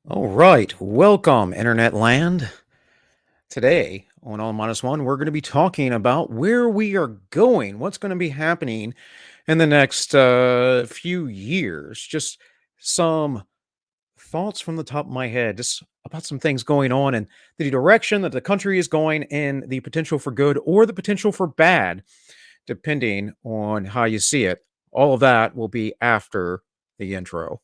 All right, welcome, Internet Land. Today on All Minus One, we're going to be talking about where we are going, what's going to be happening in the next few years. Just some thoughts from the top of my head, just about some things going on and the direction that the country is going, and the potential for good or the potential for bad, depending on how you see it. All of that will be after the intro.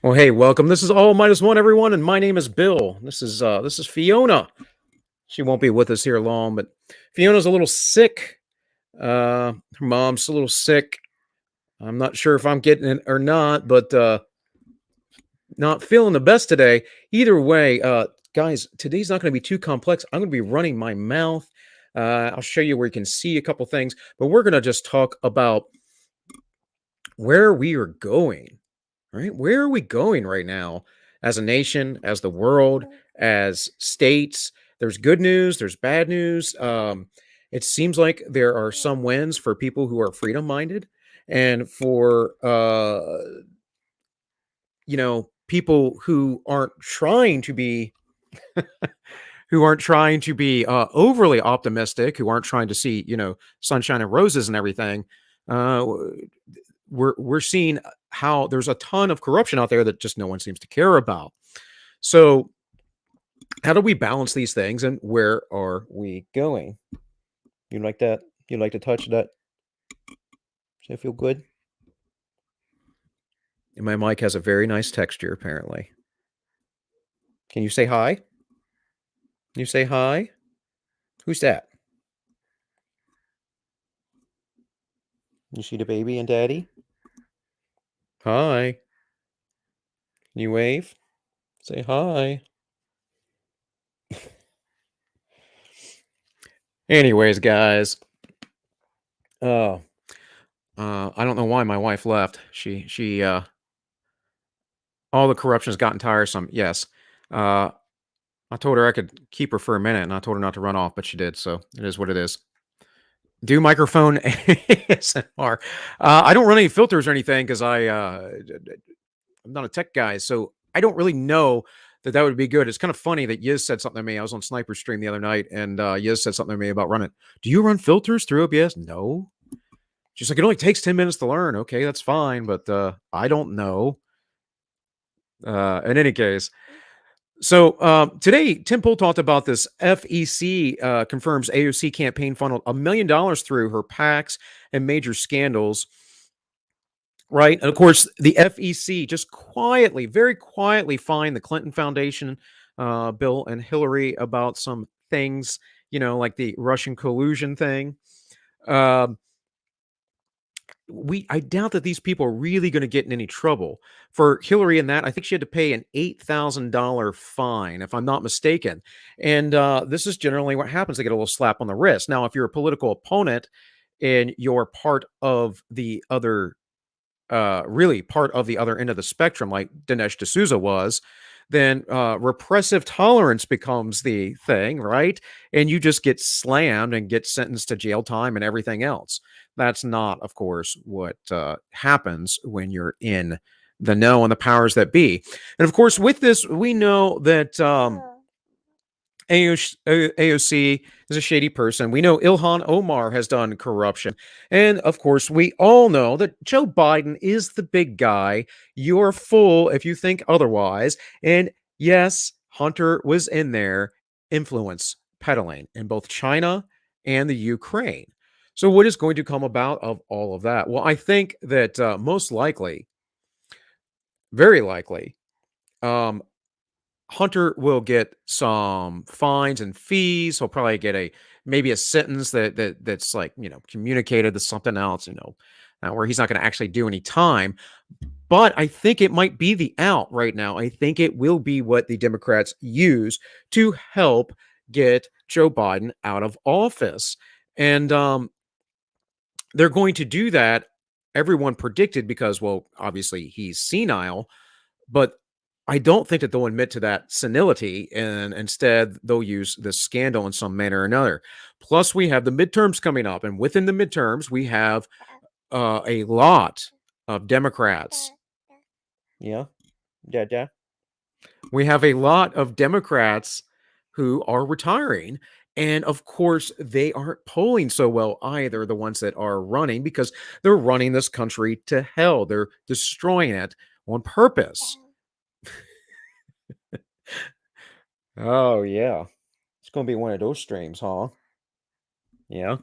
Well, hey, welcome. This is all minus one, everyone, and my name is Bill. This is Fiona. She won't be with us here long, but Fiona's a little sick. Her mom's a little sick. I'm not sure if I'm getting it or not, but not feeling the best today. Either way, guys, today's not going to be too complex. I'm going to be running my mouth. I'll show you where you can see a couple things, but we're going to just talk about where we are going. Right? Where are we going right now as a nation, as the world, as states? There's good news, there's bad news. It seems like there are some wins for people who are freedom minded and for people who aren't trying to be overly optimistic, who aren't trying to see, sunshine and roses and everything. Uh, we're seeing how there's a ton of corruption out there that just no one seems to care about. So, how do we balance these things, and where are we going? You like that? You like to touch that? Does that feel good? And my mic has a very nice texture, apparently. Can you say hi? Can you say hi? Who's that? You see the baby and daddy? Hi. Can you wave? Say hi. Anyways, guys. Oh, I don't know why my wife left. She all the corruption has gotten tiresome. Yes. I told her I could keep her for a minute, and I told her not to run off, but she did. So it is what it is. Do microphone ASMR. I don't run any filters or anything because I'm not a tech guy, so I don't really know that would be good. It's kind of funny that Yiz said something to me. I was on Sniper Stream the other night, and Yiz said something to me about running. Do you run filters through OBS? No. She's like, it only takes 10 minutes to learn. Okay, that's fine, but I don't know. In any case, so today, Tim Pool talked about this. FEC confirms AOC campaign funneled $1 million through her PACs and major scandals. Right. And of course, the FEC just quietly, very quietly fined the Clinton Foundation, Bill and Hillary about some things, like the Russian collusion thing. Um, I doubt that these people are really going to get in any trouble. For Hillary and that, I think she had to pay an $8,000 fine, if I'm not mistaken. And this is generally what happens. They get a little slap on the wrist. Now, if you're a political opponent and you're part of the other, really part of the other end of the spectrum, like Dinesh D'Souza was, then repressive tolerance becomes the thing, right? And you just get slammed and get sentenced to jail time and everything else. That's not, of course, what happens when you're in the know and the powers that be. And of course, with this, we know that AOC is a shady person. We know Ilhan Omar has done corruption. And of course, we all know that Joe Biden is the big guy. You're a fool if you think otherwise. And yes, Hunter was in there, influence peddling in both China and the Ukraine. So, what is going to come about of all of that? Well, I think that most likely, very likely, um, Hunter will get some fines and fees. He'll probably get maybe a sentence that's like, communicated to something else, where he's not going to actually do any time. But I think it might be the out right now. I think it will be what the Democrats use to help get Joe Biden out of office. And they're going to do that. Everyone predicted because, well, obviously he's senile, but I don't think that they'll admit to that senility, and instead they'll use this scandal in some manner or another. Plus, we have the midterms coming up, and within the midterms, we have a lot of Democrats. Yeah, yeah. We have a lot of Democrats who are retiring. And of course, they aren't polling so well either, the ones that are running, because they're running this country to hell. They're destroying it on purpose. Oh, yeah. It's going to be one of those streams, huh? Yeah.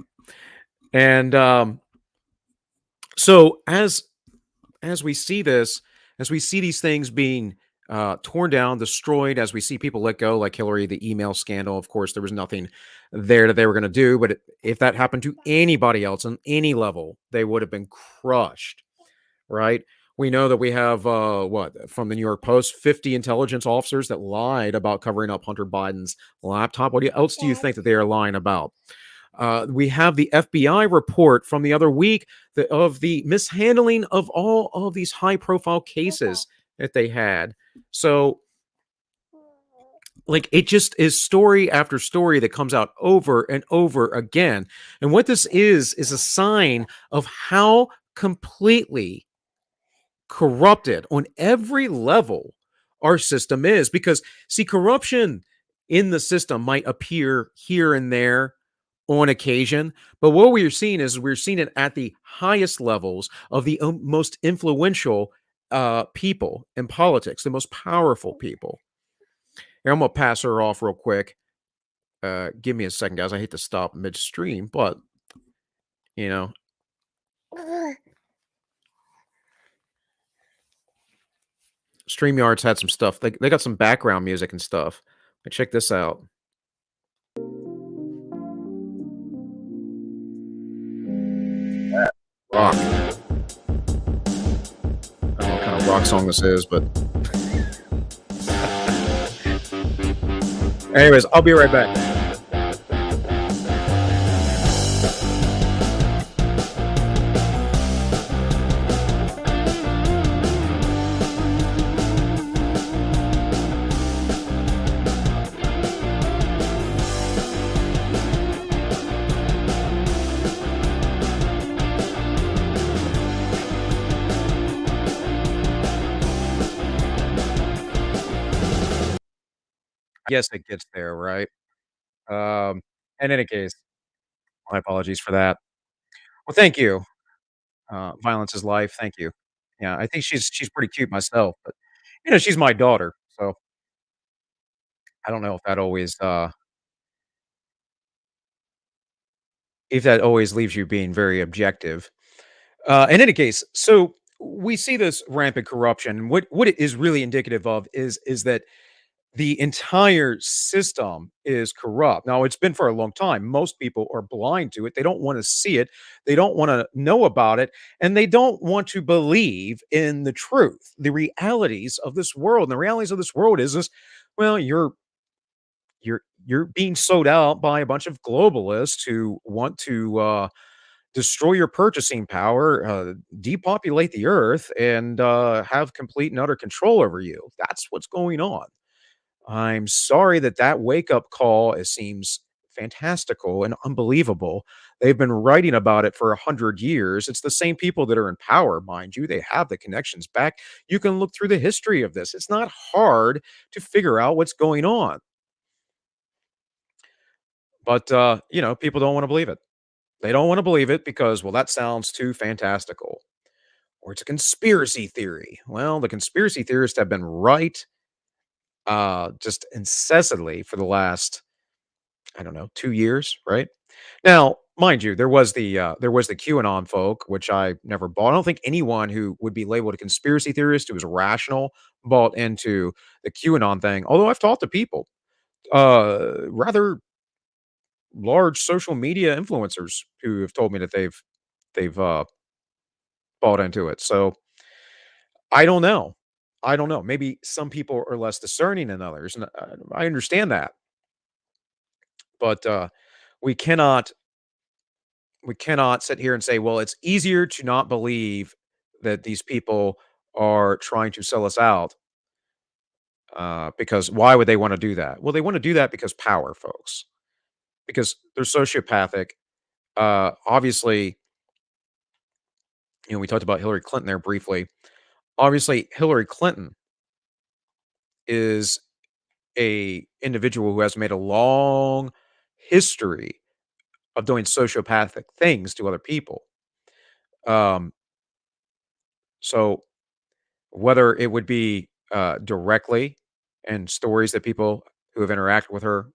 And so as we see this, as we see these things being torn down, destroyed, as we see people let go, like Hillary, the email scandal. Of course, there was nothing there that they were going to do. But if that happened to anybody else on any level, they would have been crushed, right? We know that we have what from the New York Post, 50 intelligence officers that lied about covering up Hunter Biden's laptop. Else do you think that they are lying about? We have the FBI report from the other week of the mishandling of all of these high profile cases that they had. So, like, it just is story after story that comes out over and over again. And what this is a sign of how completely corrupted on every level our system is. Because, see, corruption in the system might appear here and there on occasion, but what we're seeing is we're seeing it at the highest levels of the most influential people in politics, the most powerful people. Here, I'm gonna pass her off real quick. Give me a second, guys. I hate to stop midstream, but you know, StreamYard's had some stuff. They got some background music and stuff. But check this out. Rock. I don't know what kind of rock song this is, but anyways, I'll be right back. Yes, it gets there, right? Um, in any case, my apologies for that. Well, thank you. Violence is life. Thank you. Yeah, I think she's pretty cute myself, but she's my daughter, so I don't know if that always leaves you being very objective. In any case, so we see this rampant corruption. What it is really indicative of is that the entire system is corrupt. Now, it's been for a long time. Most people are blind to it. They don't want to see it. They don't want to know about it, and they don't want to believe in the truth, the realities of this world. And the realities of this world is this: well, you're being sold out by a bunch of globalists who want to destroy your purchasing power, depopulate the earth, and have complete and utter control over you. That's what's going on. I'm sorry that that wake up call, it seems fantastical and unbelievable. They've been writing about it for 100 years. It's the same people that are in power, mind you. They have the connections back. You can look through the history of this. It's not hard to figure out what's going on. But people don't want to believe it. They don't want to believe it because, well, that sounds too fantastical. Or it's a conspiracy theory. Well, the conspiracy theorists have been right just incessantly for the last, I don't know, 2 years, right? Now, mind you, there was the QAnon folk, which I never bought. I don't think anyone who would be labeled a conspiracy theorist who was rational bought into the QAnon thing. Although I've talked to people, rather large social media influencers who have told me that they've bought into it. So I don't know. I don't know. Maybe some people are less discerning than others, and I understand that. But we cannot we cannot sit here and say, well, it's easier to not believe that these people are trying to sell us out. Because why would they want to do that? Well, they want to do that because power, folks. Because they're sociopathic. Obviously, we talked about Hillary Clinton there briefly. Obviously, Hillary Clinton is a individual who has made a long history of doing sociopathic things to other people. Um, so whether it would be directly and stories that people who have interacted with her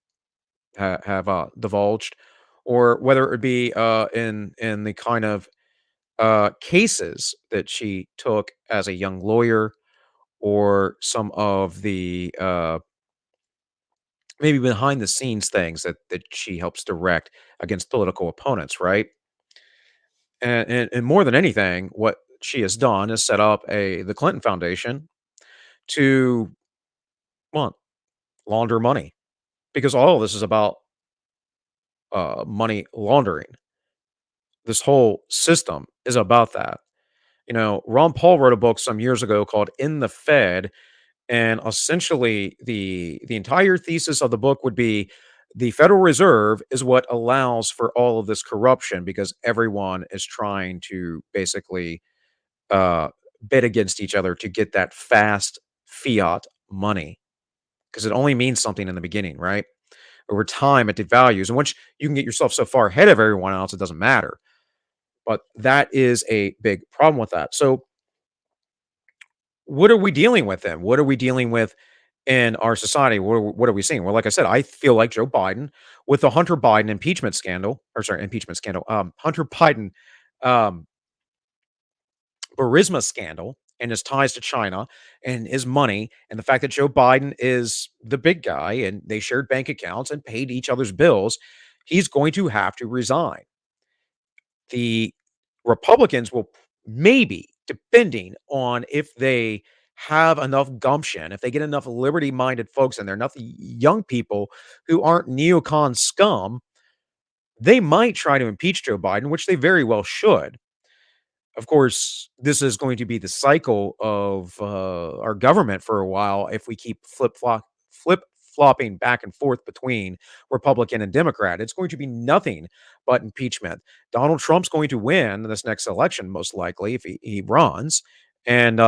have divulged, or whether it would be in the kind of cases that she took as a young lawyer, or some of the maybe behind the scenes things that she helps direct against political opponents, right? And more than anything, what she has done is set up the Clinton Foundation to, well, launder money, because all of this is about money laundering. This whole system is about that. Ron Paul wrote a book some years ago called "In the Fed," and essentially the entire thesis of the book would be the Federal Reserve is what allows for all of this corruption, because everyone is trying to basically uh, bid against each other to get that fast fiat money, because it only means something in the beginning, right? Over time, it devalues, and once you can get yourself so far ahead of everyone else, it doesn't matter. But that is a big problem with that. So, what are we dealing with then? What are we dealing with in our society? What are we seeing? Well, like I said, I feel like Joe Biden with the Hunter Biden impeachment scandal, or sorry, impeachment scandal, Hunter Biden um, Burisma scandal and his ties to China and his money, and the fact that Joe Biden is the big guy and they shared bank accounts and paid each other's bills, he's going to have to resign. The Republicans will maybe, depending on if they have enough gumption, if they get enough liberty minded folks in there, enough young people who aren't neocon scum, they might try to impeach Joe Biden, which they very well should. Of course, this is going to be the cycle of our government for a while if we keep flip flopping back and forth between Republican and Democrat. It's going to be nothing but impeachment. Donald Trump's going to win this next election, most likely, if he runs, and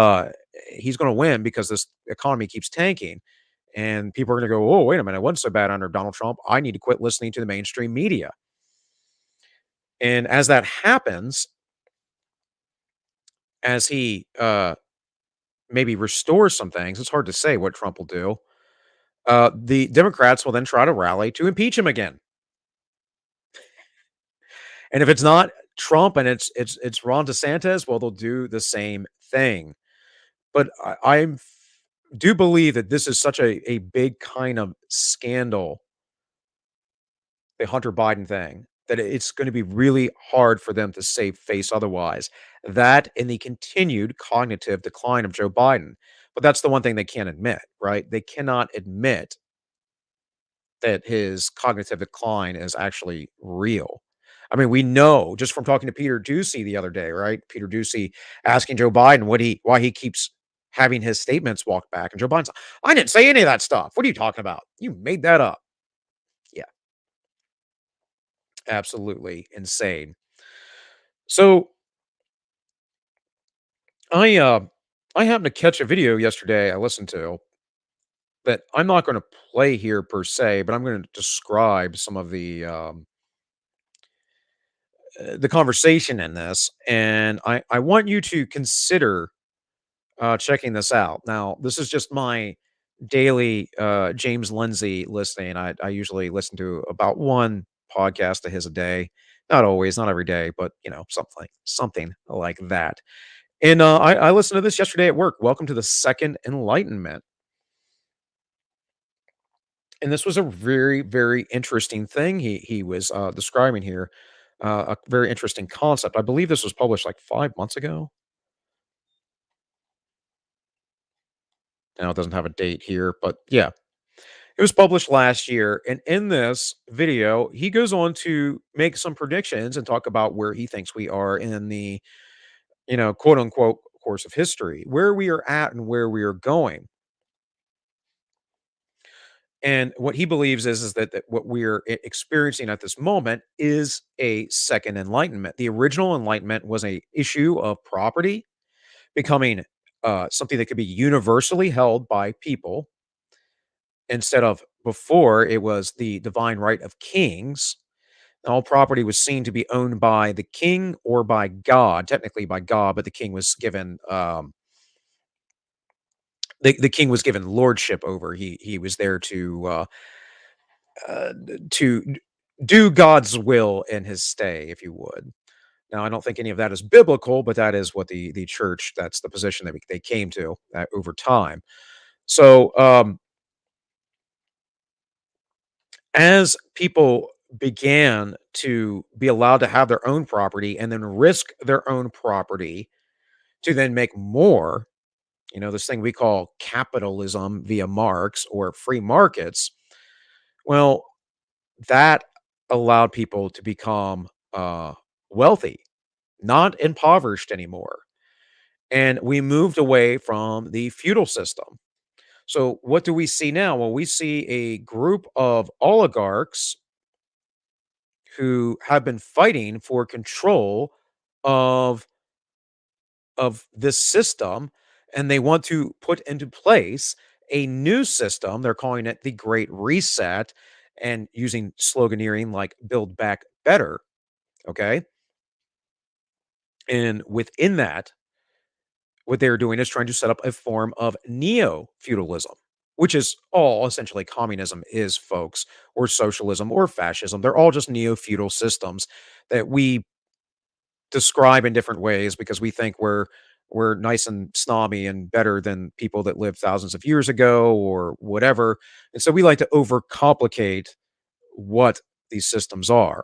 he's going to win because this economy keeps tanking. And people are going to go, oh, wait a minute, it wasn't so bad under Donald Trump. I need to quit listening to the mainstream media. And as that happens, as he maybe restores some things. It's hard to say what Trump will do. The Democrats will then try to rally to impeach him again. And if it's not Trump and it's Ron DeSantis, well, they'll do the same thing. But do believe that this is such a big kind of scandal, the Hunter Biden thing, that it's going to be really hard for them to save face otherwise. That and the continued cognitive decline of Joe Biden. But that's the one thing they can't admit, right? They cannot admit that his cognitive decline is actually real. I mean, we know just from talking to Peter Ducey the other day, right? Peter Ducey asking Joe Biden why he keeps having his statements walked back, and Joe Biden's, I didn't say any of that stuff. What are you talking about? You made that up. Yeah, absolutely insane. So I uh I happened to catch a video yesterday I listened to that I'm not going to play here per se, but I'm going to describe some of the conversation in this, and I want you to consider checking this out. Now, this is just my daily James Lindsay listening. I usually listen to about one podcast of his a day. Not always, not every day, but something like that. And I listened to this yesterday at work. Welcome to the Second Enlightenment. And this was a very, very interesting thing he was describing here. A very interesting concept. I believe this was published like 5 months ago. Now it doesn't have a date here, but yeah, it was published last year. And in this video, he goes on to make some predictions and talk about where he thinks we are in the, quote unquote course of history, where we are at and where we are going. And what he believes is that what we're experiencing at this moment is a second enlightenment. The original enlightenment was a issue of property becoming something that could be universally held by people, instead of before it was the divine right of kings. All property was seen to be owned by the king or by God, technically by God, but the king was given the king was given lordship over. He was there to do God's will in his stay, if you would. Now, I don't think any of that is biblical, but that is what the church, that's the position that they came to over time. So, as people began to be allowed to have their own property and then risk their own property to then make more, this thing we call capitalism via Marx or free markets, well, that allowed people to become wealthy, not impoverished anymore. And we moved away from the feudal system. So, what do we see now? Well, we see a group of oligarchs who have been fighting for control of this system, and they want to put into place a new system. They're calling it the Great Reset and using sloganeering like build back better. Okay. And within that, what they're doing is trying to set up a form of neo feudalism, which is all essentially communism is, folks, or socialism or fascism. They're all just neo feudal systems that we describe in different ways because we think we're nice and snobby and better than people that lived thousands of years ago or whatever. And so we like to overcomplicate what these systems are.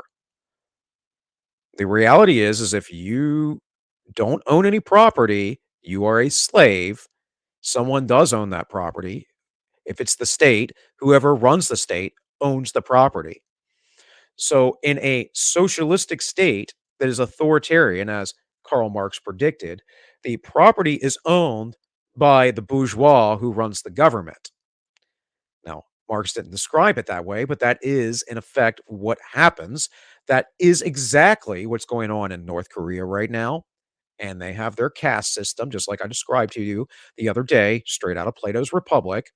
The reality is if you don't own any property, you are a slave. Someone does own that property. If it's the state, whoever runs the state owns the property. So, in a socialistic state that is authoritarian, as Karl Marx predicted, the property is owned by the bourgeois who runs the government. Now, Marx didn't describe it that way, but that is, in effect, what happens. That is exactly what's going on in North Korea right now. And they have their caste system, just like I described to you the other day, straight out of Plato's Republic.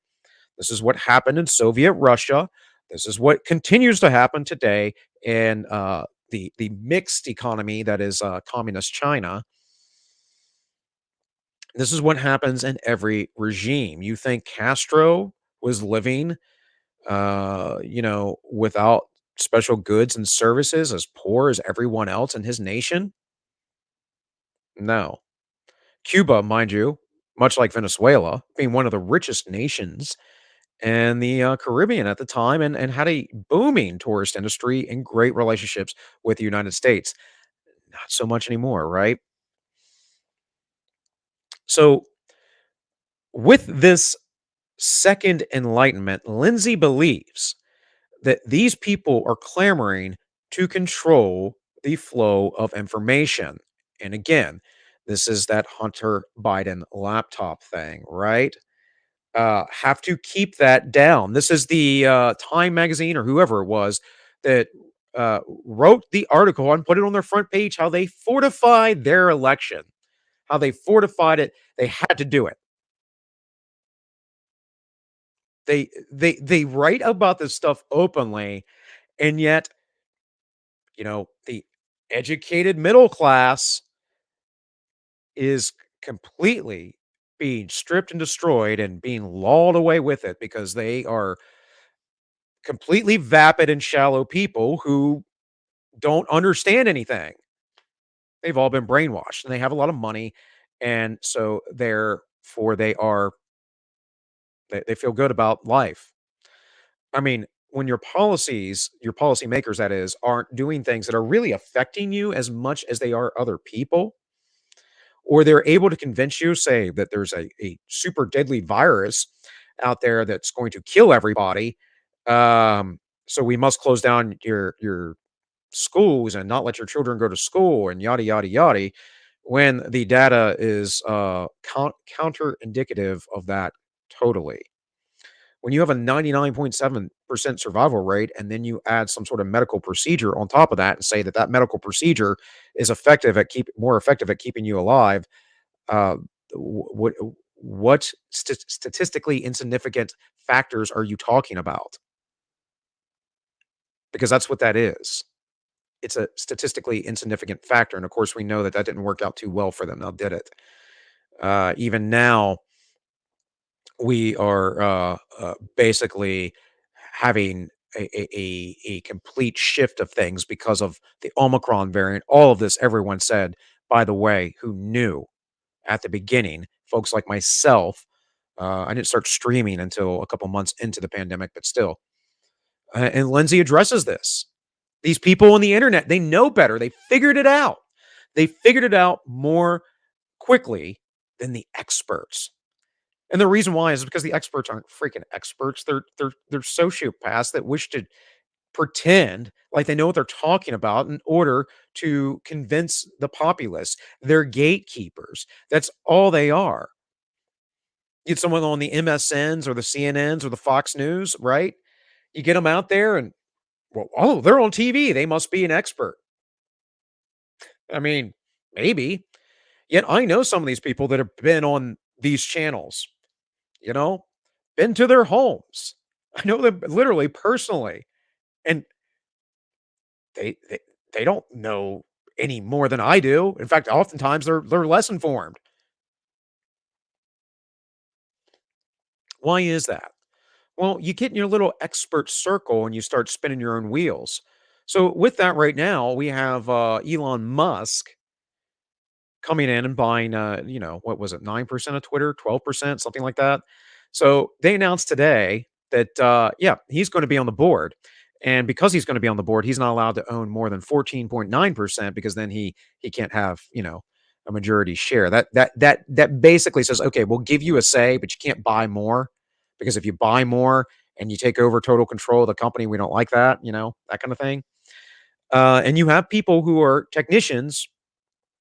This is what happened in Soviet Russia. This is what continues to happen today in the mixed economy that is communist China. This is what happens in every regime. You think Castro was living, without special goods and services, as poor as everyone else in his nation? No. Cuba, mind you, much like Venezuela, being one of the richest nations and the Caribbean at the time, and had a booming tourist industry and great relationships with the United States. Not so much anymore, right? So, with this second enlightenment, Lindsay believes that these people are clamoring to control the flow of information. And again, this is that Hunter Biden laptop thing, right? Have to keep that down. This is the Time magazine or whoever it was that wrote the article and put it on their front page how they fortified their election, how they fortified it. They had to do it. They write about this stuff openly, and yet, the educated middle class is completely being stripped and destroyed and being lulled away with it because they are completely vapid and shallow people who don't understand anything. They've all been brainwashed and they have a lot of money. And so therefore they feel good about life. I mean, when your policymakers, that is, aren't doing things that are really affecting you as much as they are other people, or they're able to convince you, say, that there's a super deadly virus out there that's going to kill everybody. So we must close down your schools and not let your children go to school and yada yada yada, when the data is counter indicative of that totally. When you have a 99.7% survival rate and then you add some sort of medical procedure on top of that and say that that medical procedure is more effective at keeping you alive, uh, what statistically insignificant factors are you talking about? Because that's what that is. It's a statistically insignificant factor, and of course, we know that that didn't work out too well for them. Now, did it? Even now, we are basically having a complete shift of things because of the Omicron variant. All of this, everyone said, by the way, who knew at the beginning, folks like myself. I didn't start streaming until a couple months into the pandemic, but still. And Lindsay addresses this. These people on the internet, they know better. They figured it out. They figured it out more quickly than the experts. And the reason why is because the experts aren't freaking experts. They're sociopaths that wish to pretend like they know what they're talking about in order to convince the populace. They're gatekeepers. That's all they are. Get someone on the MSNs or the CNNs or the Fox News, right? You get them out there and, well, oh, they're on TV. They must be an expert. I mean, maybe. Yet I know some of these people that have been on these channels, you know, been to their homes. I know them literally personally, and they they, they don't know any more than I do. In fact, oftentimes they're less informed. Why is that? Well, you get in your little expert circle and you start spinning your own wheels. So with that right now, we have Elon Musk coming in and buying, what was it, 9% of Twitter, 12%, something like that. So they announced today that, yeah, he's going to be on the board. And because he's going to be on the board, he's not allowed to own more than 14.9% because then he can't have, a majority share. That basically says, okay, we'll give you a say, but you can't buy more because if you buy more and you take over total control of the company, we don't like that, that kind of thing. And you have people who are technicians,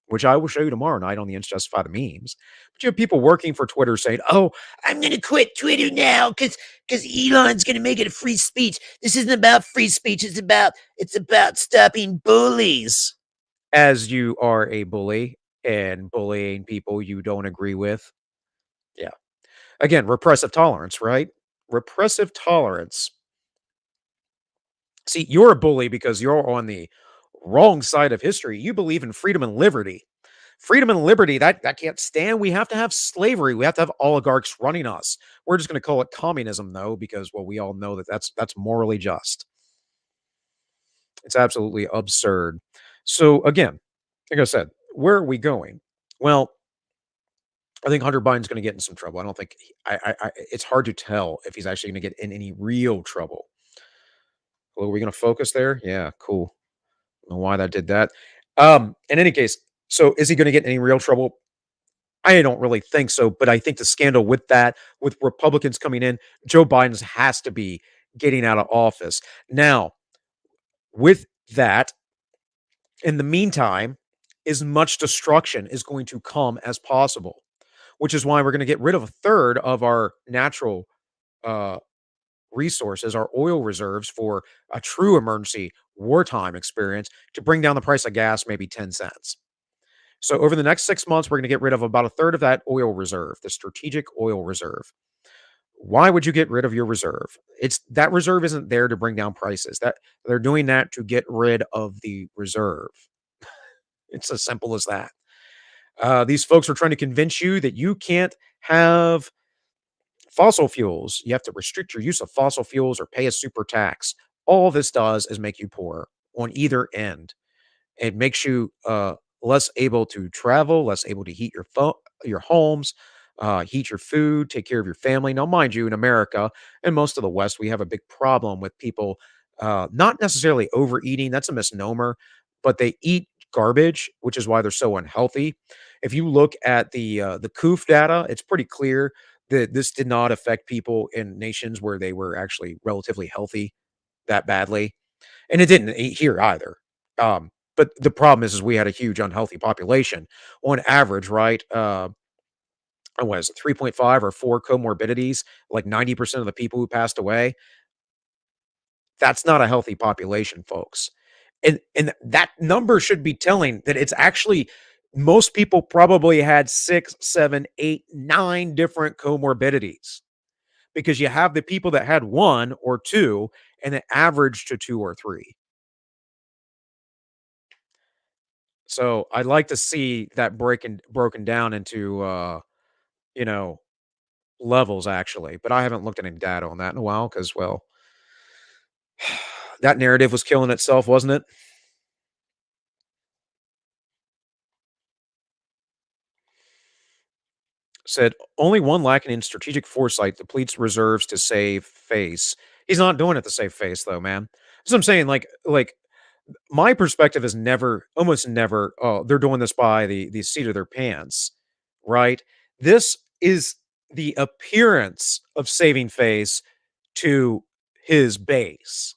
which I will show you tomorrow night on the Ins Justify the Memes. But you have people working for Twitter saying, "Oh, I'm going to quit Twitter now because Elon's going to make it a free speech. This isn't about free speech. It's about stopping bullies." As you are a bully and bullying people you don't agree with. Yeah. Again, repressive tolerance, right? Repressive tolerance. See, you're a bully because you're on the wrong side of history. You believe in freedom and liberty. Freedom and liberty, that can't stand. We have to have slavery. We have to have oligarchs running us. We're just going to call it communism, though, because well, we all know that that's morally just. It's absolutely absurd. So again, like I said, where are we going? Well, I think Hunter Biden's going to get in some trouble. I don't think it's hard to tell if he's actually going to get in any real trouble. Well, are we going to focus there? Yeah, cool. I don't know why that did that. In any case, so is he going to get in any real trouble? I don't really think so, but I think the scandal with that, with Republicans coming in, Joe Biden's has to be getting out of office. Now, with that, in the meantime, as much destruction is going to come as possible, which is why we're going to get rid of a third of our natural uh, resources, our oil reserves for a true emergency wartime experience to bring down the price of gas maybe 10 cents. So over the next 6 months, we're going to get rid of about a third of that oil reserve, the strategic oil reserve. Why would you get rid of your reserve? It's that reserve isn't there to bring down prices. That they're doing that to get rid of the reserve. It's as simple as that. These folks are trying to convince you that you can't have fossil fuels. You have to restrict your use of fossil fuels or pay a super tax. All this does is make you poorer on either end. It makes you less able to travel, less able to heat your homes, heat your food, take care of your family. Now, mind you, in America and most of the West, we have a big problem with people not necessarily overeating. That's a misnomer, but they eat garbage, which is why they're so unhealthy. If you look at the COOF data, it's pretty clear that this did not affect people in nations where they were actually relatively healthy that badly, and it didn't here either. But the problem is we had a huge unhealthy population on average, right? What is it, 3.5 or 4 comorbidities? Like 90% of the people who passed away. That's not a healthy population, folks. And that number should be telling that it's actually most people probably had 6, 7, 8, 9 different comorbidities because you have the people that had 1 or 2 and it averaged to 2 or 3. So I'd like to see that broken down into you know, levels actually, but I haven't looked at any data on that in a while because, well, That narrative was killing itself, wasn't it? Said only one lacking in strategic foresight depletes reserves to save face. He's not doing it to save face, though, man. That's what I'm saying. Like my perspective is never, almost never. Oh, they're doing this by the seat of their pants, right? This is the appearance of saving face to his base.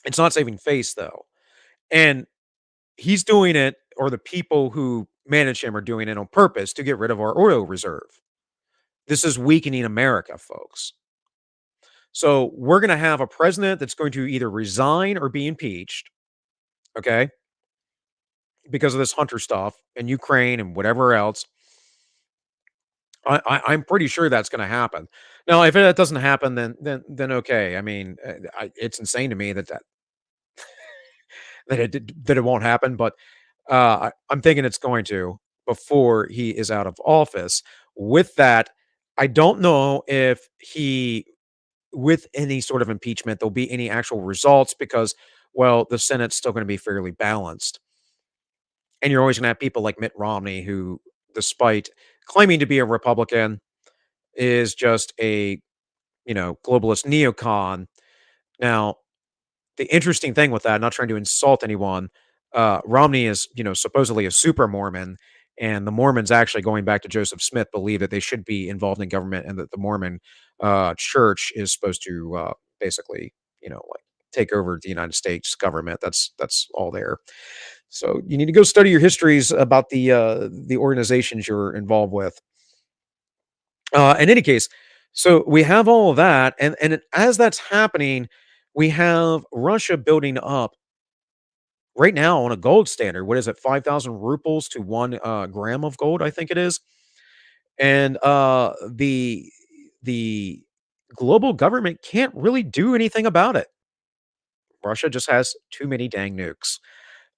It's not saving face though, and he's doing it, or the people who manage him are doing it on purpose to get rid of our oil reserve. This is weakening America, folks. So we're going to have a president that's going to either resign or be impeached, okay, because of this Hunter stuff and Ukraine and whatever else. I'm pretty sure that's going to happen. Now, if that doesn't happen, then okay. I mean, it's insane to me that it won't happen, but I'm thinking it's going to before he is out of office. With that, I don't know if he with any sort of impeachment, there'll be any actual results because, well, the Senate's still going to be fairly balanced. And you're always going to have people like Mitt Romney, who, despite claiming to be a Republican, is just a, globalist neocon. Now, the interesting thing with that, not trying to insult anyone, Romney is, supposedly a super Mormon, and the Mormons actually going back to Joseph Smith believe that they should be involved in government, and that the Mormon church is supposed to basically, like take over the United States government. That's all there. So you need to go study your histories about the organizations you're involved with. In any case, so we have all of that, and as that's happening, we have Russia building up right now on a gold standard. What is it? 5,000 rubles to 1 gram of gold, I think it is. And the global government can't really do anything about it. Russia just has too many dang nukes.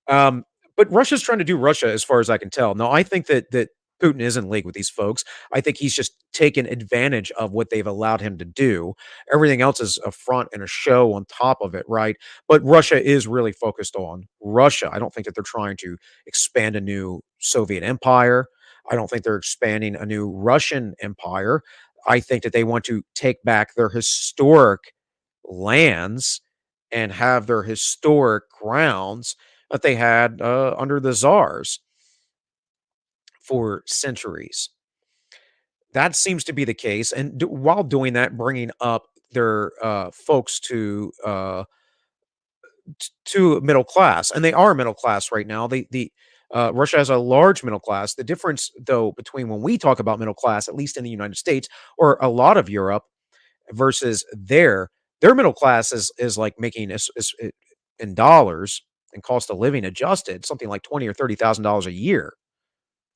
Um, but Russia's trying to do Russia, as far as I can tell. No, I think that Putin is in league with these folks. I think he's just taken advantage of what they've allowed him to do. Everything else is a front and a show on top of it, right? But Russia is really focused on Russia. I don't think that they're trying to expand a new Soviet empire. I don't think they're expanding a new Russian empire. I think that they want to take back their historic lands and have their historic grounds that they had under the czars for centuries. That seems to be the case, and while doing that, bringing up their folks to middle class, and they are middle class right now. The Russia has a large middle class. The difference, though, between when we talk about middle class, at least in the United States or a lot of Europe, versus their middle class is like making in dollars and cost of living adjusted something like 20 or $30,000 a year.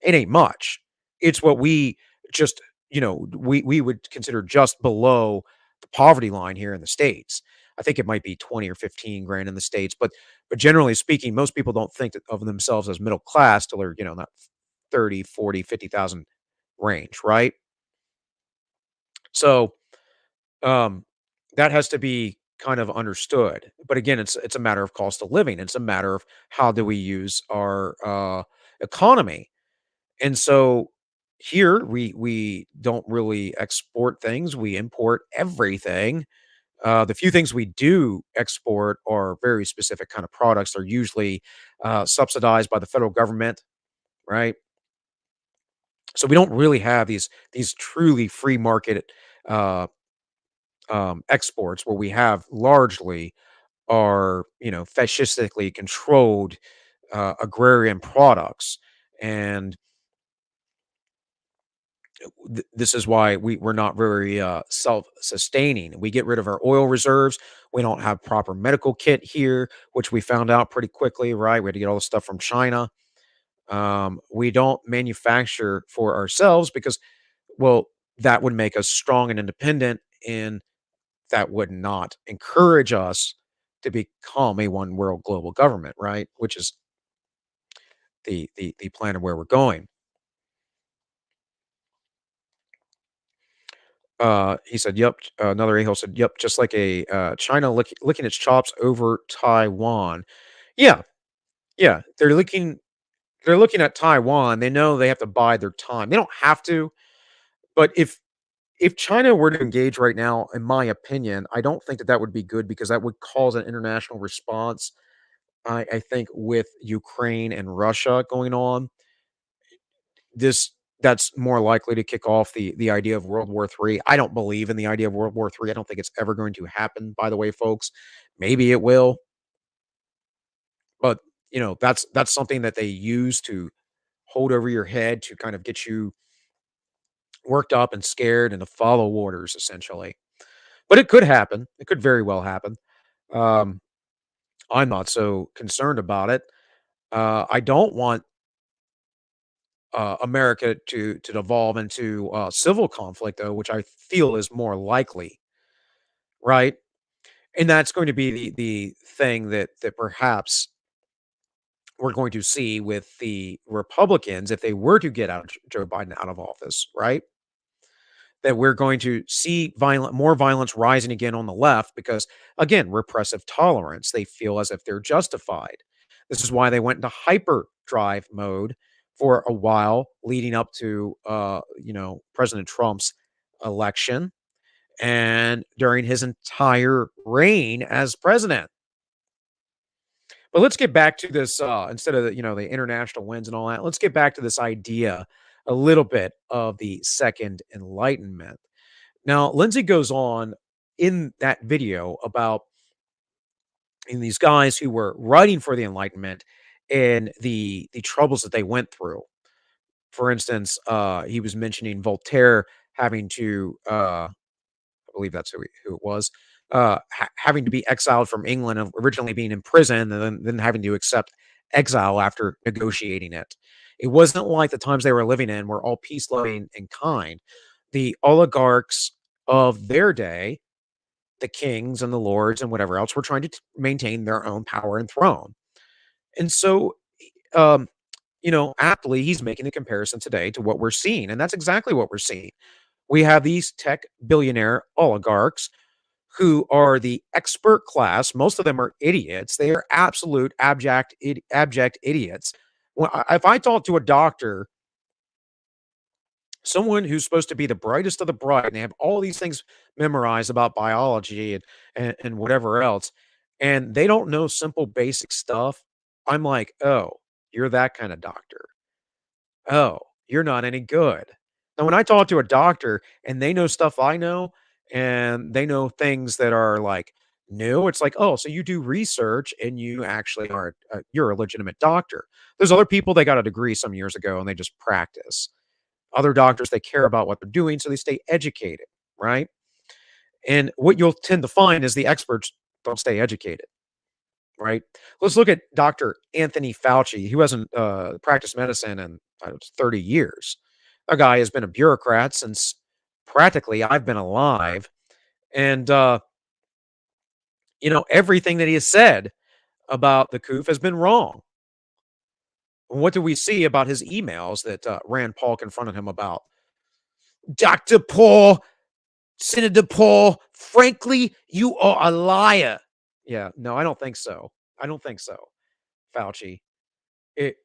It ain't much. It's what we just, we would consider just below the poverty line here in the States. I think it might be 20 or 15 grand in the States, but generally speaking, most people don't think of themselves as middle class till they're, not 30, 40, 50,000 range, right? So, um, that has to be kind of understood. But again, it's a matter of cost of living. It's a matter of how do we use our economy. And so here we don't really export things, we import everything. The few things we do export are very specific kind of products. They're usually subsidized by the federal government, right? So we don't really have these truly free market uh, exports where we have largely are fascistically controlled agrarian products. And this is why we're not very self-sustaining. We get rid of our oil reserves. We don't have proper medical kit here, which we found out pretty quickly, right? We had to get all the stuff from China. We don't manufacture for ourselves because, well, that would make us strong and independent, and that would not encourage us to become a one world global government, right? Which is the plan of where we're going. He said, "Yep." Another a-hole said, "Yep, just like a China licking its chops over Taiwan." Yeah, yeah. They're looking at Taiwan. They know they have to bide their time. They don't have to, but if China were to engage right now, in my opinion, I don't think that that would be good because that would cause an international response. I think with Ukraine and Russia going on, this that's more likely to kick off the idea of World War III. I don't believe in the idea of World War III. I don't think it's ever going to happen, by the way, folks. Maybe it will, but that's something that they use to hold over your head to kind of get you worked up and scared and to follow orders essentially. But it could happen. It could very well happen. Um, I'm not so concerned about it. I don't want America to devolve into civil conflict, though, which I feel is more likely, right? And that's going to be the thing that perhaps we're going to see with the Republicans if they were to get Joe Biden out of office, right? That we're going to see more violence rising again on the left because, again, repressive tolerance. They feel as if they're justified. This is why they went into hyperdrive mode for a while leading up to, President Trump's election and during his entire reign as president. But let's get back to this, instead of the international wins and all that. Let's get back to this idea a little bit of the Second Enlightenment. Now, Lindsay goes on in that video about these guys who were writing for the Enlightenment and the troubles that they went through. For instance, he was mentioning Voltaire having to, I believe that's who it was, having to be exiled from England, originally being in prison, and then having to accept exile after negotiating it. It wasn't like the times they were living in were all peace loving and kind. The oligarchs of their day, the kings and the lords and whatever else, were trying to maintain their own power and throne. And so, um, aptly, he's making the comparison today to what we're seeing. And that's exactly what we're seeing. We have these tech billionaire oligarchs who are the expert class. Most of them are idiots. They are absolute abject idiots. If I talk to a doctor, someone who's supposed to be the brightest of the bright, and they have all these things memorized about biology and whatever else, and they don't know simple basic stuff, I'm like, oh, you're that kind of doctor. Oh, you're not any good. Now, when I talk to a doctor and they know stuff I know, and they know things that are like new, it's like, oh, so you do research and you actually are, you're a legitimate doctor. There's other people, they got a degree some years ago and they just practice. Other doctors, they care about what they're doing, so they stay educated, right? And what you'll tend to find is the experts don't stay educated, right? Let's look at Dr. Anthony Fauci, who hasn't practiced medicine in 30 years. A guy has been a bureaucrat since practically I've been alive. And, everything that he has said about the coup has been wrong. What do we see about his emails that Rand Paul confronted him about? Dr. Paul, Senator Paul, frankly, you are a liar. Yeah, no, I don't think so. I don't think so, Fauci. It,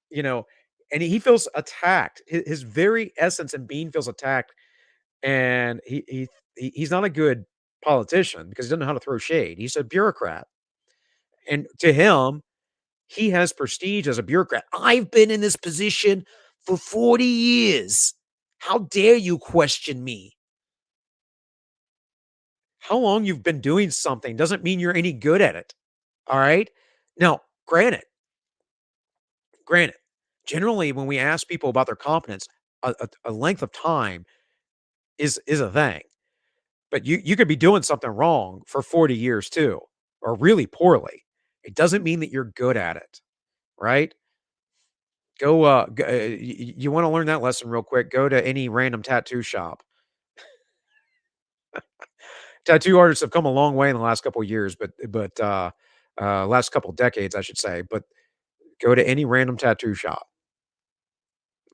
you know, and he feels attacked. His very essence and being feels attacked, and he's not a good politician because he doesn't know how to throw shade. He's a bureaucrat, and to him, he has prestige as a bureaucrat. I've been in this position for 40 years. How dare you question me? How long you've been doing something doesn't mean you're any good at it. All right. Now, granted, generally, when we ask people about their competence, a length of time is a thing. But you could be doing something wrong for 40 years too, or really poorly. It doesn't mean that you're good at it, right? You want to learn that lesson real quick? Go to any random tattoo shop. Tattoo artists have come a long way in the last couple of years, but last couple decades, I should say. But go to any random tattoo shop.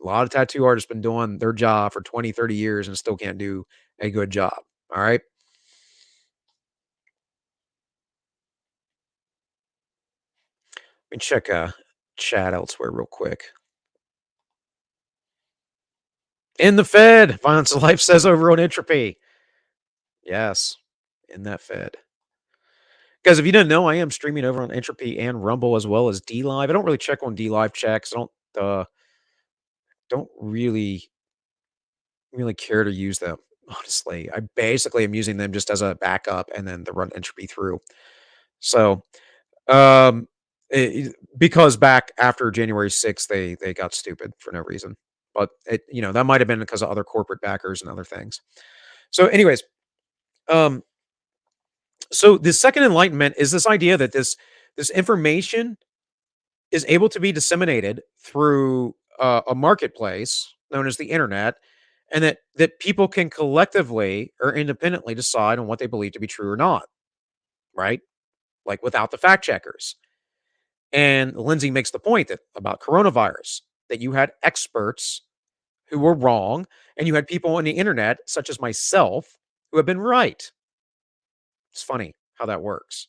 A lot of tattoo artists been doing their job for 20, 30 years and still can't do a good job. All right. Let me check chat elsewhere real quick. In the Fed, Violence of Life says over on Entropy. Yes, in that Fed. Guys, if you didn't know, I am streaming over on Entropy and Rumble as well as DLive. I don't really check on DLive checks. Don't really care to use them, honestly. I basically am using them just as a backup and then to run Entropy through. So, um, because back after January 6th, they got stupid for no reason. But that might have been because of other corporate backers and other things. So, anyways, um, so the second enlightenment is this idea that this information is able to be disseminated through a marketplace known as the internet, and that people can collectively or independently decide on what they believe to be true or not, right? Like without the fact checkers. And Lindsay makes the point that about coronavirus that you had experts who were wrong, and you had people on the internet, such as myself, who have been right. It's funny how that works.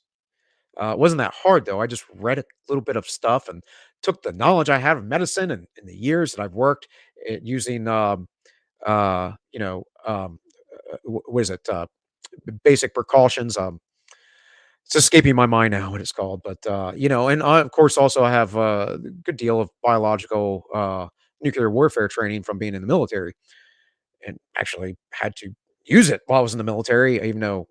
It wasn't that hard though. I just read a little bit of stuff and took the knowledge I have of medicine and in the years that I've worked using, what is it? Basic precautions. It's escaping my mind now what it's called, but and I, of course, also have a good deal of biological nuclear warfare training from being in the military, and actually had to use it while I was in the military, even though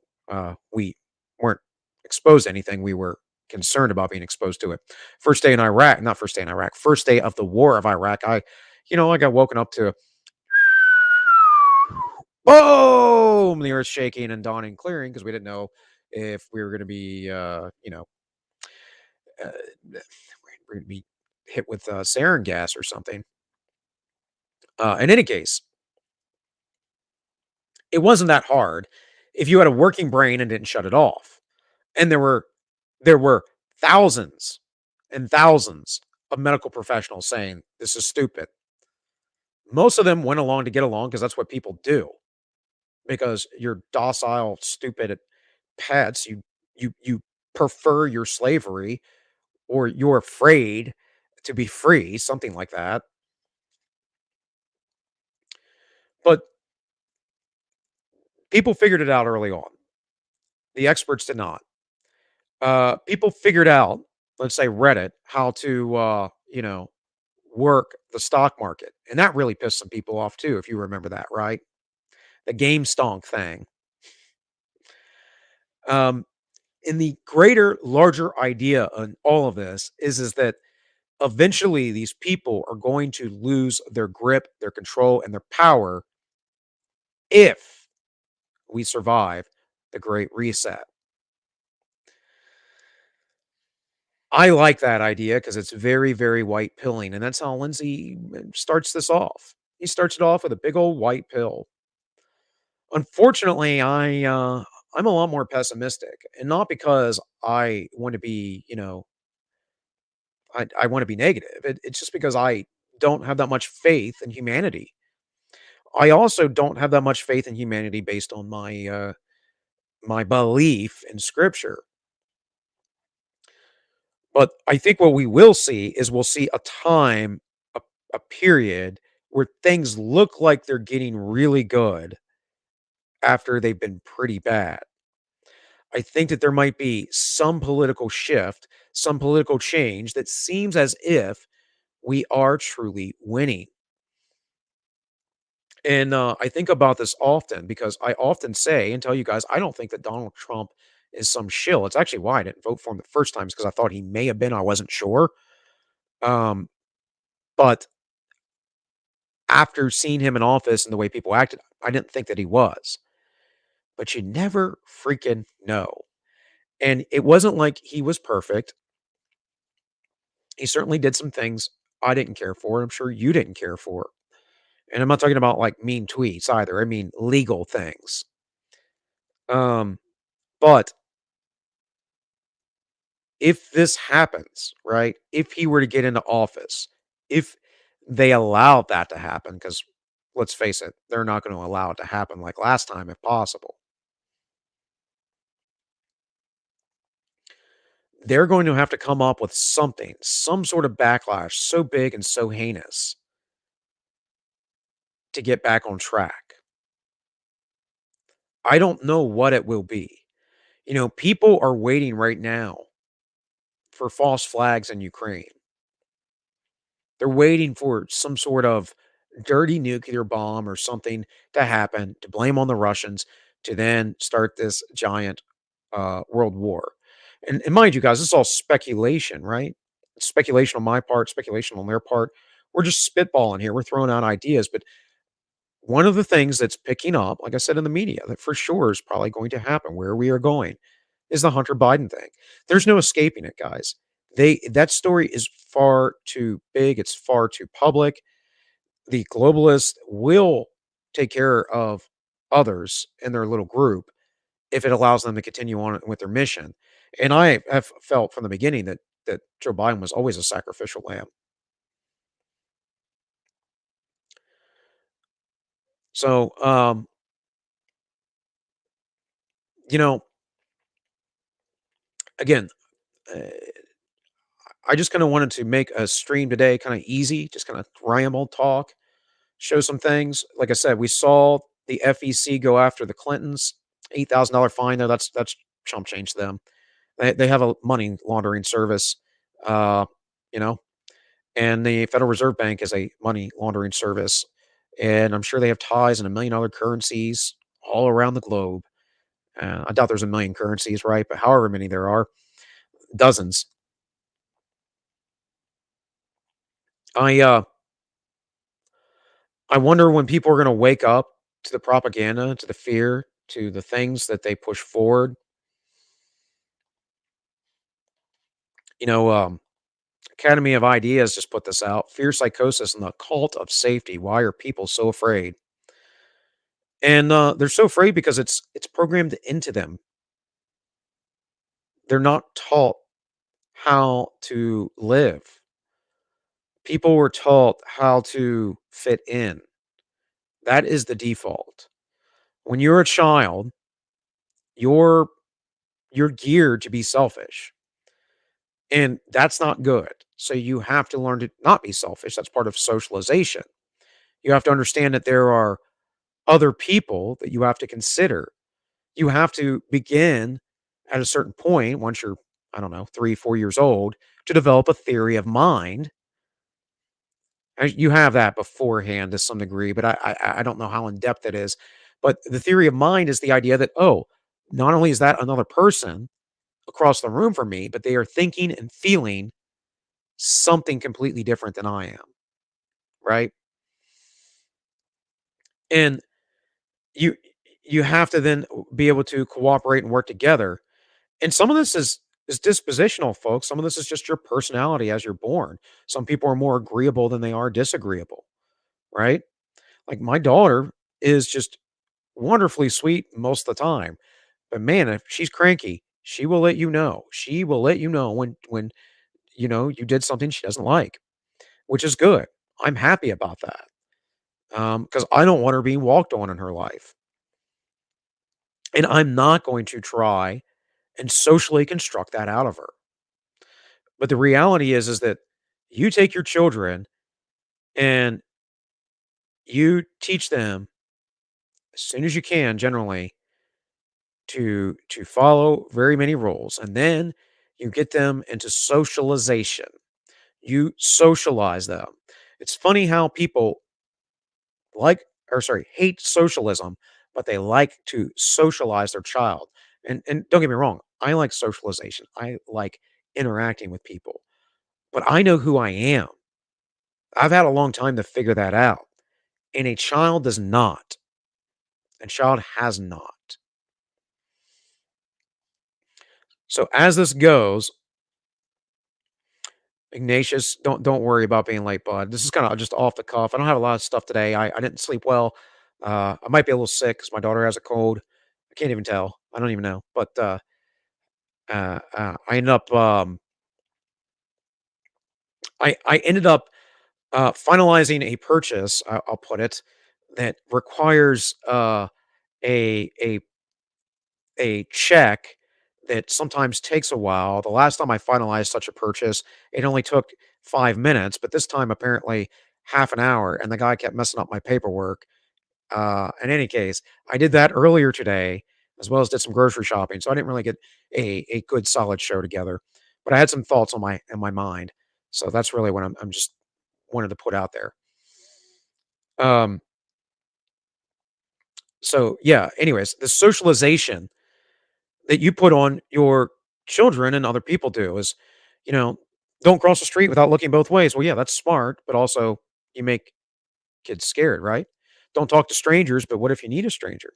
we weren't exposed to anything. We were concerned about being exposed to it. First day in Iraq, not first day in Iraq, first day of the war of Iraq, I got woken up to boom, the earth shaking and dawning clearing because we didn't know if we were going to be, we're going to be hit with sarin gas or something. In any case, it wasn't that hard if you had a working brain and didn't shut it off. And there were thousands and thousands of medical professionals saying this is stupid. Most of them went along to get along because that's what people do. Because you're docile, stupid pets, you prefer your slavery or you're afraid to be free, something like that. But people figured it out early on. The experts did not. People figured out, let's say Reddit, how to work the stock market, and that really pissed some people off too. If you remember that, right? The game stonk thing. Um, and the greater, larger idea on all of this is that eventually these people are going to lose their grip, their control, and their power if we survive the Great Reset. I like that idea because it's very, very white pilling, and that's how Lindsay starts this off. He starts it off with a big old white pill. Unfortunately, I'm a lot more pessimistic, and not because I want to be, I want to be negative. It's just because I don't have that much faith in humanity. I also don't have that much faith in humanity based on my belief in Scripture. But I think what we will see is we'll see a time, a, a period where things look like they're getting really good after they've been pretty bad. I think that there might be some political shift, some political change that seems as if we are truly winning. And I think about this often because I often say and tell you guys, I don't think that Donald Trump is some shill. It's actually why I didn't vote for him the first time, because I thought he may have been. I wasn't sure. Um, but after seeing him in office and the way people acted, I didn't think that he was. But you never freaking know. And it wasn't like he was perfect. He certainly did some things I didn't care for. I'm sure you didn't care for. And I'm not talking about like mean tweets either. I mean legal things. Um, but if this happens, right? If he were to get into office, if They allowed that to happen because, let's face it, they're not gonna allow it to happen like last time if possible. They're going to have to come up with something, some sort of backlash so big and so heinous to get back on track. I don't know what it will be. People are waiting right now for false flags in Ukraine. They're waiting for some sort of dirty nuclear bomb or something to happen to blame on the Russians to then start this giant world war. And mind you, guys, this is all speculation, right? Speculation on my part, speculation on their part. We're just spitballing here. We're throwing out ideas. But one of the things that's picking up, like I said in the media, that for sure is probably going to happen where we are going is the Hunter Biden thing. There's no escaping it, guys. That story is far too big. It's far too public. The globalists will take care of others in their little group if it allows them to continue on with their mission. And I have felt from the beginning that Joe Biden was always a sacrificial lamb. So, you know, again, uh, I just kind of wanted to make a stream today kind of easy, just kind of ramble, talk, show some things. Like I said, we saw the FEC go after the Clintons, $8,000 fine there. That's chump change to them. They have a money laundering service, uh, you know, and the Federal Reserve Bank is a money laundering service, and I'm sure they have ties in a million other currencies all around the globe. I doubt there's a million currencies, right? But however many there are, dozens. I uh, I wonder when people are going to wake up to the propaganda, to the fear, to the things that they push forward. You know, Academy of Ideas just put this out: fear, psychosis, and the cult of safety. Why are people so afraid? And they're so afraid because it's programmed into them. They're not taught how to live. People were taught how to fit in. That is the default. When you're a child, you're you're geared to be selfish, and that's not good. So you have to learn to not be selfish. That's part of socialization. You have to understand that there are other people that you have to consider. You have to begin at a certain point once you're, I don't know, 3, 4 years old to develop a theory of mind. You have that beforehand to some degree, but I don't know how in depth it is. But the theory of mind is the idea that, oh, not only is that another person across the room from me, but they are thinking and feeling something completely different than I am, right? And you you have to then be able to cooperate and work together. And some of this is dispositional, folks. Some of this is just your personality as you're born. Some people are more agreeable than they are disagreeable, right? Like my daughter is just wonderfully sweet most of the time. But man, if she's cranky, she will let you know. She will let you know when you did something she doesn't like, which is good. I'm happy about that. Because I don't want her being walked on in her life. And I'm not going to try and socially construct that out of her. But the reality is that you take your children and you teach them as soon as you can, generally, to follow very many rules, and then you get them into socialization. You socialize them. It's funny how people hate socialism, but they like to socialize their child. And don't get me wrong, I like socialization. I like interacting with people, but I know who I am. I've had a long time to figure that out, and a child does not. A child has not. So as this goes, Ignatius, don't worry about being late, bud. This is kind of just off the cuff. I don't have a lot of stuff today. I didn't sleep well. I might be a little sick because my daughter has a cold. I can't even tell. I don't even know. But I ended up Finalizing a purchase, I'll put it, that requires a a a check that sometimes takes a while. The last time I finalized such a purchase, it only took 5 minutes, but this time apparently half an hour, and the guy kept messing up my paperwork. In any case, I did that earlier today, as well as did some grocery shopping, so I didn't really get a good solid show together. But I had some thoughts on my in my mind, so that's really what I'm just wanted to put out there. Um, so yeah. Anyways, the socialization that you put on your children and other people do is, you know, don't cross the street without looking both ways. Well, yeah, that's smart, but also you make kids scared, right? Don't talk to strangers, but what if you need a stranger?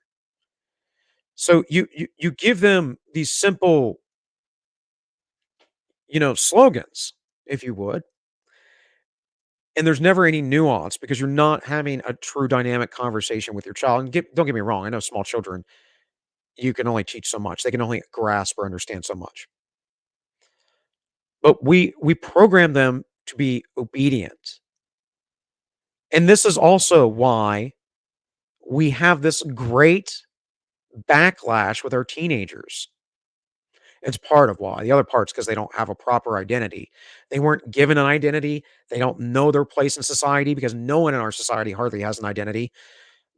So you give them these simple, slogans, if you would, and there's never any nuance because you're not having a true dynamic conversation with your child. And don't get me wrong, I know small children, you can only teach so much. They can only grasp or understand so much. But we program them to be obedient. And this is also why we have this great backlash with our teenagers. It's part of why. The other part's because they don't have a proper identity. They weren't given an identity. They don't know their place in society because no one in our society hardly has an identity.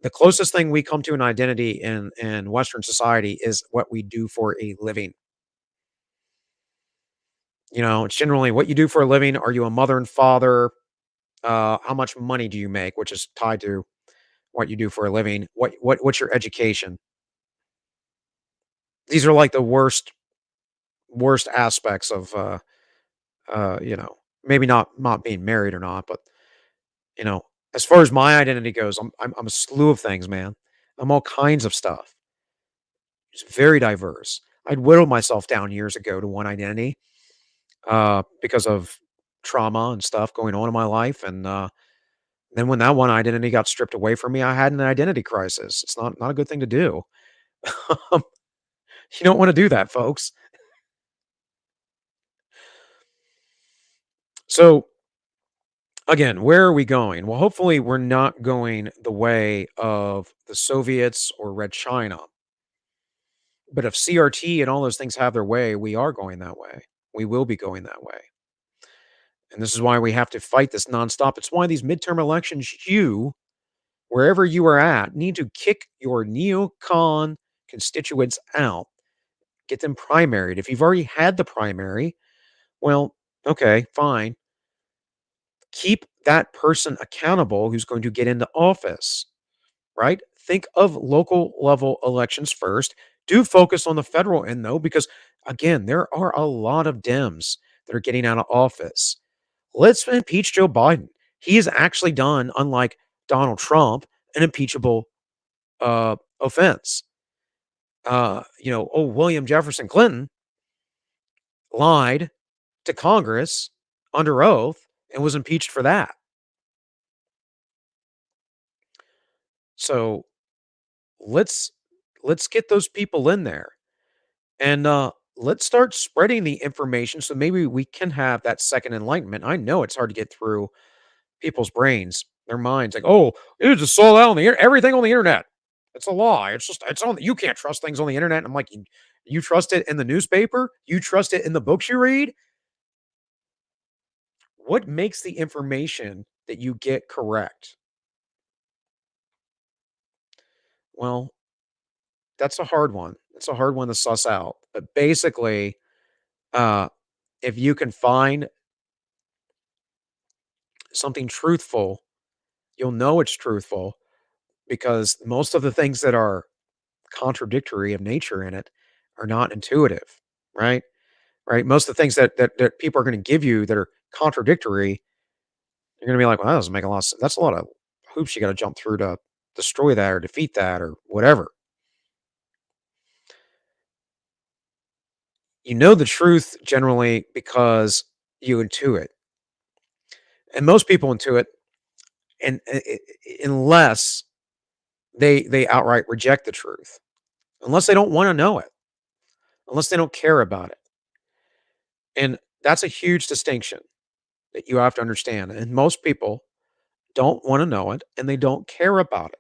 The closest thing we come to an identity in Western society is what we do for a living. It's generally what you do for a living. Are you a mother and father? How much money do you make, which is tied to what you do for a living. What's your education? These are like the worst aspects of maybe not being married or not, but you know, as far as my identity goes, I'm a slew of things, man. I'm all kinds of stuff. It's very diverse. I'd whittled myself down years ago to one identity because of trauma and stuff going on in my life, and then when that one identity got stripped away from me, I had an identity crisis. It's not a good thing to do. You don't want to do that, folks. So again, where are we going? Well, hopefully, we're not going the way of the Soviets or Red China. But if CRT and all those things have their way, we are going that way. We will be going that way. And this is why we have to fight this nonstop. It's why these midterm elections, wherever you are at, need to kick your neocon constituents out, get them primaried. If you've already had the primary, well, okay, fine. Keep that person accountable who's going to get into office, right? Think of local level elections first. Do focus on the federal end, though, because again, there are a lot of Dems that are getting out of office. Let's impeach Joe Biden. He has actually done, unlike Donald Trump, an impeachable offense. William Jefferson Clinton lied to Congress under oath and was impeached for that. So let's let's get those people in there. And let's start spreading the information so maybe we can have that second enlightenment. I know it's hard to get through people's brains, their minds. Like, oh, you just saw that on the everything on the internet. It's a lie. It's on. You can't trust things on the internet. I'm like, you trust it in the newspaper? You trust it in the books you read? What makes the information that you get correct? Well, that's a hard one. It's a hard one to suss out. But basically, uh, if you can find something truthful, you'll know it's truthful because most of the things that are contradictory of nature in it are not intuitive, right? Right. Most of the things that people are going to give you that are contradictory, you're going to be like, well, that doesn't make a lot of sense. That's a lot of hoops you got to jump through to destroy that or defeat that or whatever. You know the truth generally because you intuit, and most people intuit, and unless they outright reject the truth, unless they don't want to know it, unless they don't care about it. And that's a huge distinction. that you have to understand. And most people don't want to know it and they don't care about it.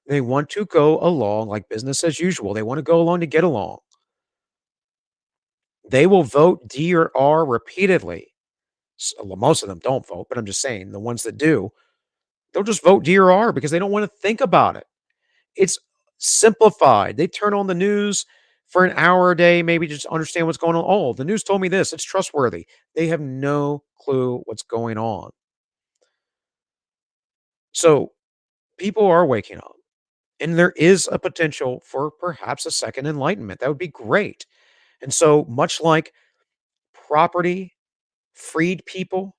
They want to go along like business as usual. They want to go along to get along. They will vote D or R repeatedly. Well, most of them don't vote, but I'm just saying the ones that do, they'll just vote D or R because they don't want to think about it. It's simplified. They turn on the news for an hour a day, maybe just understand what's going on. Oh, the news told me this. It's trustworthy. They have no clue what's going on. So people are waking up, and there is a potential for perhaps a second enlightenment. That would be great. And so, much like property freed people,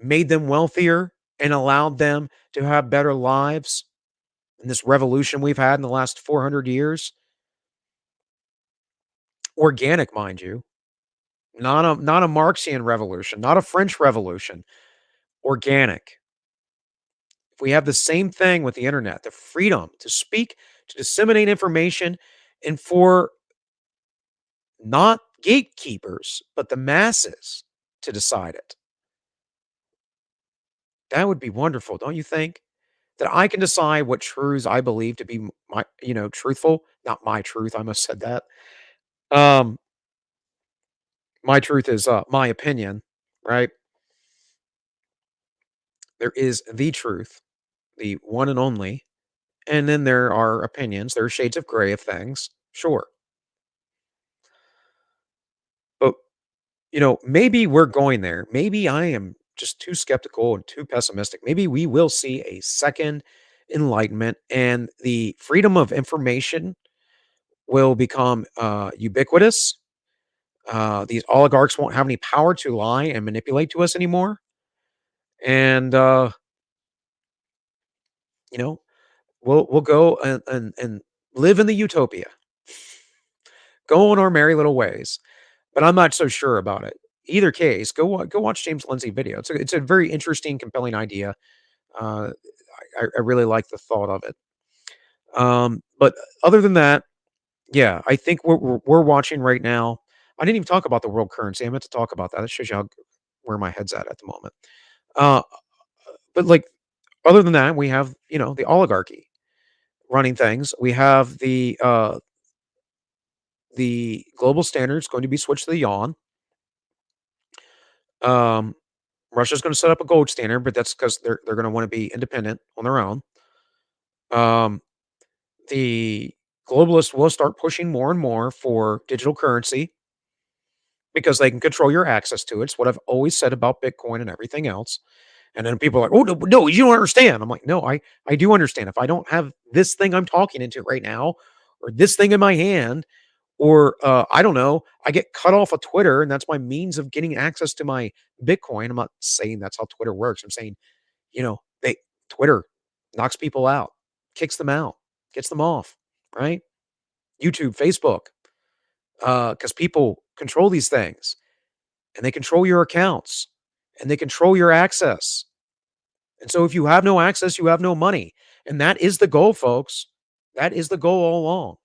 made them wealthier, and allowed them to have better lives in this revolution we've had in the last 400 years, organic, mind you, not a Marxian revolution, not a French revolution, organic. If we have the same thing with the internet, the freedom to speak, to disseminate information, and for not gatekeepers, but the masses to decide it, that would be wonderful, don't you think? That I can decide what truths I believe to be my, truthful, not my truth. I must said that. Um, my truth is my opinion, right? There is the truth, the one and only. And then there are opinions, there are shades of gray of things, sure. But, maybe we're going there. Maybe I am just too skeptical and too pessimistic. Maybe we will see a second enlightenment and the freedom of information will become ubiquitous. These oligarchs won't have any power to lie and manipulate to us anymore. And, you know, we'll go and live in the utopia, go on our merry little ways. But I'm not so sure about it. Either case, go watch James Lindsay video. It's a very interesting, compelling idea. Uh, I really like the thought of it. But other than that, yeah, I think we're watching right now. I didn't even talk about the world currency. I meant to talk about that. That shows you where my head's at the moment. Uh, but like other than that, we have the oligarchy running things. We have the global standards going to be switched to the yuan. Um, Russia's going to set up a gold standard, but that's because they're going to want to be independent on their own. Um, the globalists will start pushing more and more for digital currency because they can control your access to it. It's what I've always said about Bitcoin and everything else. And then people are like, "Oh no, you don't understand." I'm like, "No, I do understand. If I don't have this thing I'm talking into right now, or this thing in my hand, or I don't know, I get cut off of Twitter, and that's my means of getting access to my Bitcoin." I'm not saying that's how Twitter works. I'm saying, they Twitter knocks people out, kicks them out, gets them off, right? YouTube, Facebook, because people control these things, and they control your accounts, and they control your access. And so if you have no access, you have no money. And that is the goal, folks. That is the goal all along.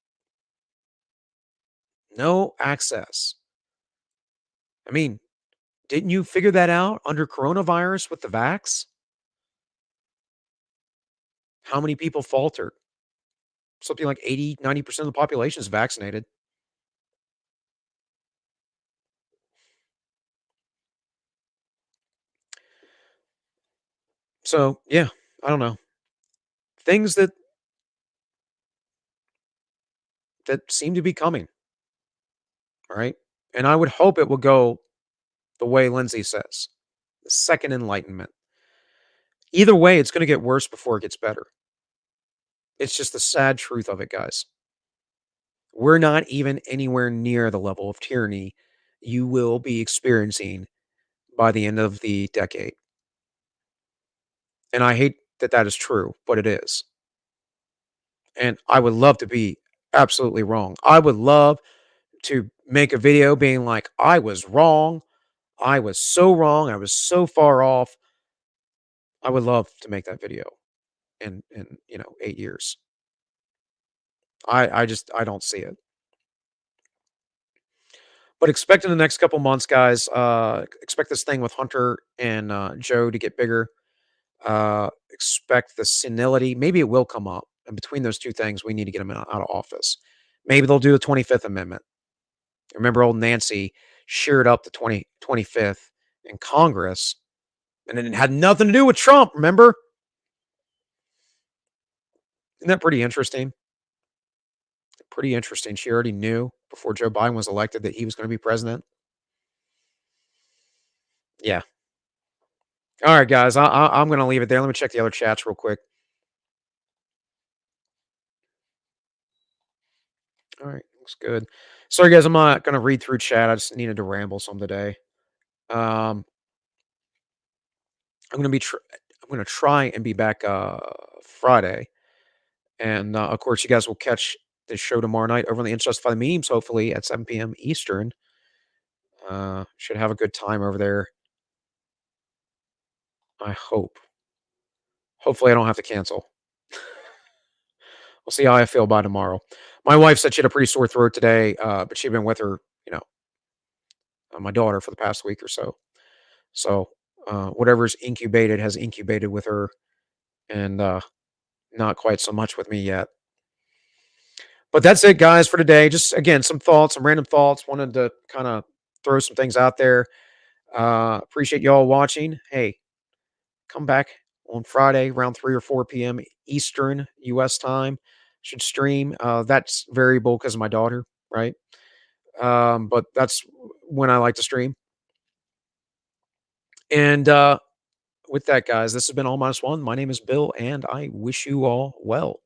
No access. I mean, didn't you figure that out under coronavirus with the vax? How many people faltered? Something like 80, 90% of the population is vaccinated. So, yeah, I don't know. Things that seem to be coming, right? And I would hope it will go the way Lindsay says. The second enlightenment. Either way, it's going to get worse before it gets better. It's just the sad truth of it, guys. We're not even anywhere near the level of tyranny you will be experiencing by the end of the decade. And I hate that that is true, but it is. And I would love to be absolutely wrong. I would love to make a video being like, I was wrong. I was so wrong. I was so far off. I would love to make that video in 8 years. I don't see it. But expect in the next couple months, guys, expect this thing with Hunter and Joe to get bigger. Expect the senility. Maybe it will come up. And between those two things, we need to get them out of office. Maybe they'll do the 25th Amendment. Remember, old Nancy sheared up the 25th in Congress, and it had nothing to do with Trump. Remember? Isn't that pretty interesting? Pretty interesting. She already knew before Joe Biden was elected that he was going to be president. Yeah. All right, guys. I'm going to leave it there. Let me check the other chats real quick. All right, looks good. Sorry, guys. I'm not going to read through chat. I just needed to ramble some today. I'm going to I'm going to try and be back Friday, and of course, you guys will catch the show tomorrow night over on the Unjustified Memes, hopefully at 7 p.m. Eastern. Should have a good time over there. I hope. Hopefully, I don't have to cancel. We'll see how I feel by tomorrow. My wife said she had a pretty sore throat today, but she'd been with her, my daughter for the past week or so. So whatever's incubated has incubated with her, and not quite so much with me yet. But that's it, guys, for today. Just again, some thoughts, some random thoughts. Wanted to kind of throw some things out there. Appreciate y'all watching. Hey, come back on Friday around 3 or 4 p.m. Eastern U.S. time. Should stream. That's variable because of my daughter, right? But that's when I like to stream. And with that, guys, this has been All Minus One. My name is Bill, and I wish you all well.